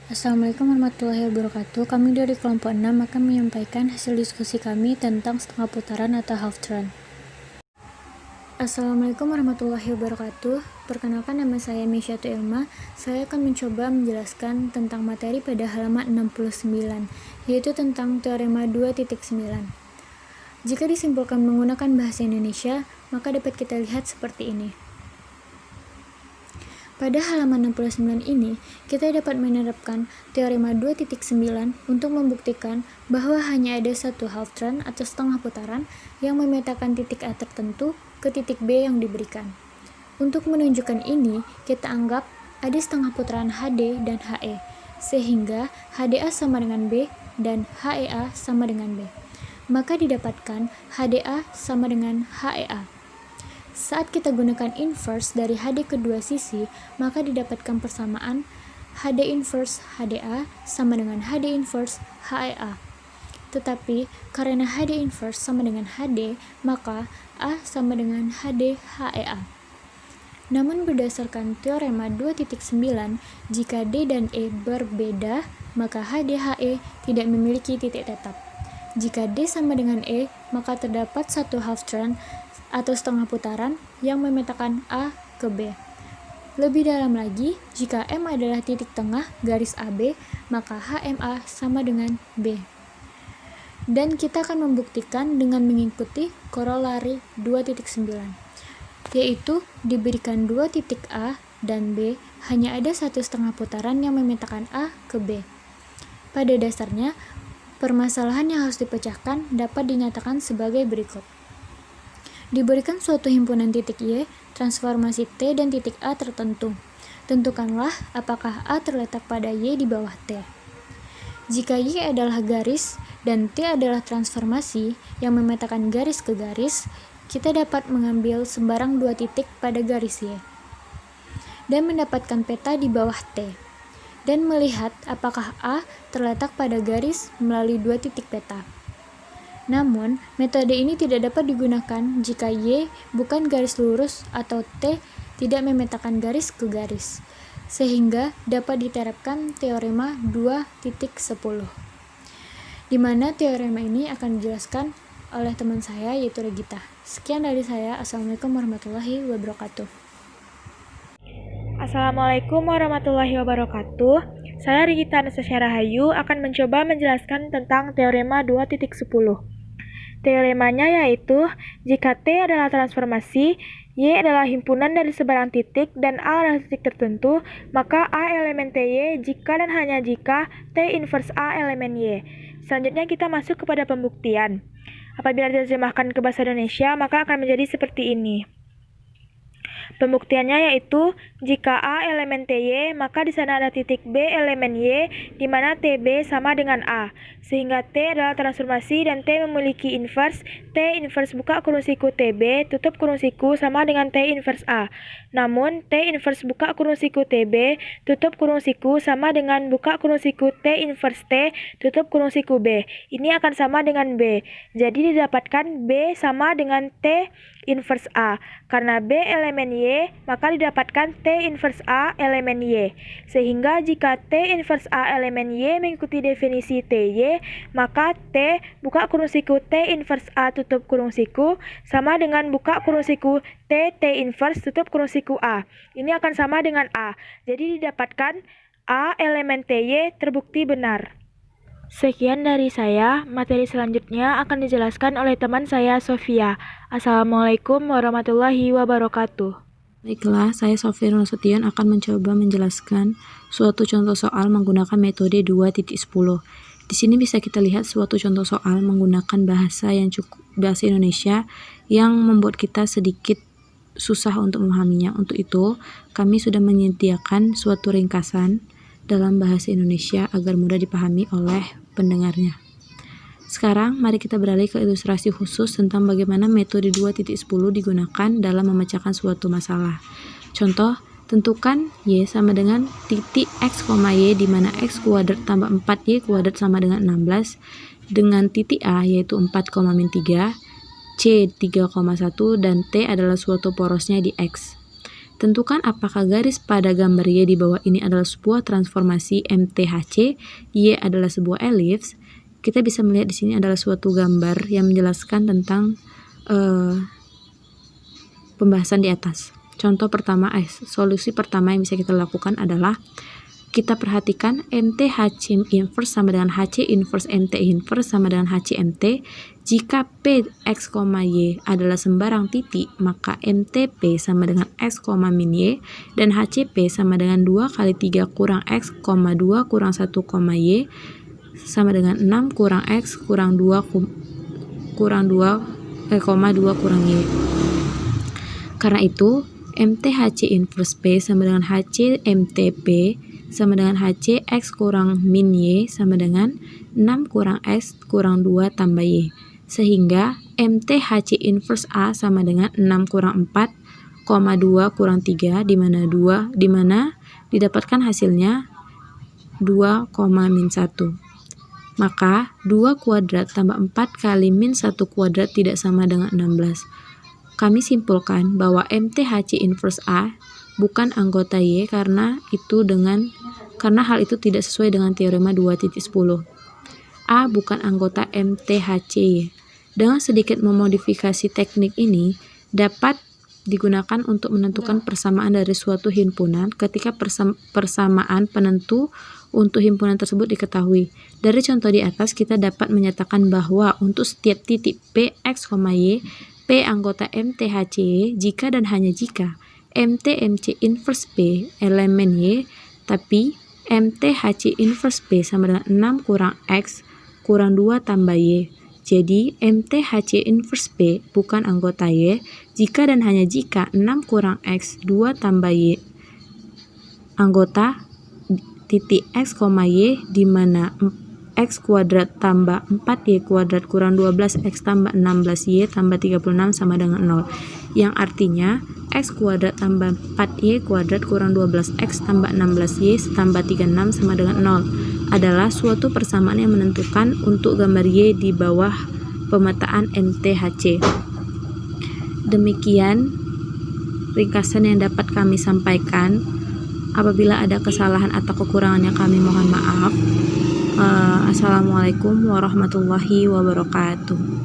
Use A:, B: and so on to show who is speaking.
A: Assalamualaikum warahmatullahi wabarakatuh. Kami dari kelompok 6 akan menyampaikan hasil diskusi kami tentang setengah putaran atau half turn. Assalamualaikum warahmatullahi wabarakatuh. Perkenalkan, nama saya Misyatul Ilma. Saya akan mencoba menjelaskan tentang materi pada halaman 69, yaitu tentang teorema 2.9. Jika disimpulkan menggunakan bahasa Indonesia, maka dapat kita lihat seperti ini. Pada halaman 69 ini, kita dapat menerapkan teorema 2.9 untuk membuktikan bahwa hanya ada satu half turn atau setengah putaran yang memetakan titik A tertentu ke titik B yang diberikan. Untuk menunjukkan ini, kita anggap ada setengah putaran HD dan HE, sehingga HDA sama dengan B dan HEA sama dengan B. Maka didapatkan HDA sama dengan HEA. Saat kita gunakan inverse dari HD kedua sisi, maka didapatkan persamaan HD inverse HDA sama dengan HD inverse HEA. Tetapi karena HD inverse sama dengan HD, maka A sama dengan HD HEA. Namun berdasarkan teorema 2.9, jika D dan E berbeda, maka HD HE tidak memiliki titik tetap. Jika D sama dengan E, maka terdapat satu half turn atau setengah putaran yang memetakan A ke B. Lebih dalam lagi, jika M adalah titik tengah garis AB, maka HMA sama dengan B. Dan kita akan membuktikan dengan mengikuti korolari 2.9, yaitu diberikan dua titik A dan B, hanya ada satu setengah putaran yang memetakan A ke B. Pada dasarnya, permasalahan yang harus dipecahkan dapat dinyatakan sebagai berikut. Diberikan suatu himpunan titik Y, transformasi T dan titik A tertentu. Tentukanlah apakah A terletak pada Y di bawah T. Jika Y adalah garis dan T adalah transformasi yang memetakan garis ke garis, kita dapat mengambil sembarang dua titik pada garis Y dan mendapatkan peta di bawah T, dan melihat apakah A terletak pada garis melalui dua titik peta. Namun, metode ini tidak dapat digunakan jika Y bukan garis lurus atau T tidak memetakan garis ke garis, sehingga dapat diterapkan teorema 2.10, di mana teorema ini akan dijelaskan oleh teman saya, yaitu Regita. Sekian dari saya. Assalamualaikum warahmatullahi wabarakatuh.
B: Assalamualaikum warahmatullahi wabarakatuh. Saya Regita Anastasia Rahayu akan mencoba menjelaskan tentang teorema 2.10. Teoremanya yaitu, jika T adalah transformasi, Y adalah himpunan dari sebarang titik, dan A adalah titik tertentu, maka A elemen TY jika dan hanya jika T inverse A elemen Y. Selanjutnya kita masuk kepada pembuktian. Apabila diterjemahkan ke bahasa Indonesia, maka akan menjadi seperti ini. Pembuktiannya yaitu, jika A elemen TY, maka di sana ada titik B elemen Y, di mana TB sama dengan A, sehingga T adalah transformasi dan T memiliki inverse. T inverse buka kurung siku TB, tutup kurung siku sama dengan T inverse A. Namun, T inverse buka kurung siku TB, tutup kurung siku sama dengan buka kurung siku T inverse T, tutup kurung siku B. Ini akan sama dengan B. Jadi didapatkan B sama dengan T inverse A. Karena B elemen Y, maka didapatkan T inverse A elemen Y. Sehingga jika T inverse A elemen Y mengikuti definisi TY, maka T buka kurung siku T inverse A tutup kurung siku sama dengan buka kurung siku T inverse tutup kurung siku A. Ini akan sama dengan A. Jadi didapatkan A elemen TY terbukti benar. Sekian dari saya. Materi selanjutnya akan dijelaskan oleh teman saya, Sofia. Assalamualaikum warahmatullahi wabarakatuh.
C: Baiklah, saya Sofia Nasution akan mencoba menjelaskan suatu contoh soal menggunakan metode 2.10. Di sini bisa kita lihat suatu contoh soal menggunakan bahasa Indonesia yang membuat kita sedikit susah untuk memahaminya. Untuk itu, kami sudah menyediakan suatu ringkasan dalam bahasa Indonesia agar mudah dipahami oleh pendengarnya. Sekarang, mari kita beralih ke ilustrasi khusus tentang bagaimana metode 2.10 digunakan dalam memecahkan suatu masalah. Contoh, tentukan Y sama dengan titik X, Y, di mana X kuadrat tambah 4Y kuadrat sama dengan 16, dengan titik A yaitu 4, min 3, C 3,1, dan T adalah suatu porosnya di X. Tentukan apakah garis pada gambar Y di bawah ini adalah sebuah transformasi MTHC, Y adalah sebuah elips. Kita bisa melihat di sini adalah suatu gambar yang menjelaskan tentang pembahasan di atas. Contoh pertama, solusi pertama yang bisa kita lakukan adalah kita perhatikan MTHC inverse sama dengan HC inverse MT inverse sama dengan HCMT. Jika P, X, Y adalah sembarang titik, maka MTP sama dengan X, min Y, dan HCP sama dengan 2 kali 3 kurang X, 2 kurang 1, Y, sama dengan 6 kurang X, kurang 2 kurang Y. Karena itu, MTHC inverse P sama dengan HCMTP sama dengan HC X kurang min Y sama dengan 6 kurang X kurang 2 tambah Y. Sehingga MTHC inverse A sama dengan 6 kurang 4, 2 kurang 3, di mana didapatkan hasilnya 2, min 1. Maka 2 kuadrat tambah 4 kali min 1 kuadrat tidak sama dengan 16. Kami simpulkan bahwa MTHC inverse A bukan anggota Y karena hal itu tidak sesuai dengan teorema 2.10. A bukan anggota MTHC. Dengan sedikit memodifikasi teknik ini dapat digunakan untuk menentukan persamaan dari suatu himpunan ketika persamaan penentu untuk himpunan tersebut diketahui. Dari contoh di atas kita dapat menyatakan bahwa untuk setiap titik P, X, Y, P anggota MTHC jika dan hanya jika MT/MC inverse P elemen Y, tapi MTHC inverse P sama dengan 6 kurang X kurang 2 tambah Y. Jadi, MTHC inverse P bukan anggota Y jika dan hanya jika 6 kurang X 2 tambah Y anggota titik X, Y di mana X kuadrat tambah 4Y kuadrat kurang 12X tambah 16Y tambah 36 sama dengan 0. Yang artinya X kuadrat tambah 4Y kuadrat kurang 12X tambah 16Y tambah 36 sama dengan 0 adalah suatu persamaan yang menentukan untuk gambar Y di bawah pemetaan MTHC. Demikian ringkasan yang dapat kami sampaikan. Apabila ada kesalahan atau kekurangannya kami mohon maaf. Assalamualaikum warahmatullahi wabarakatuh.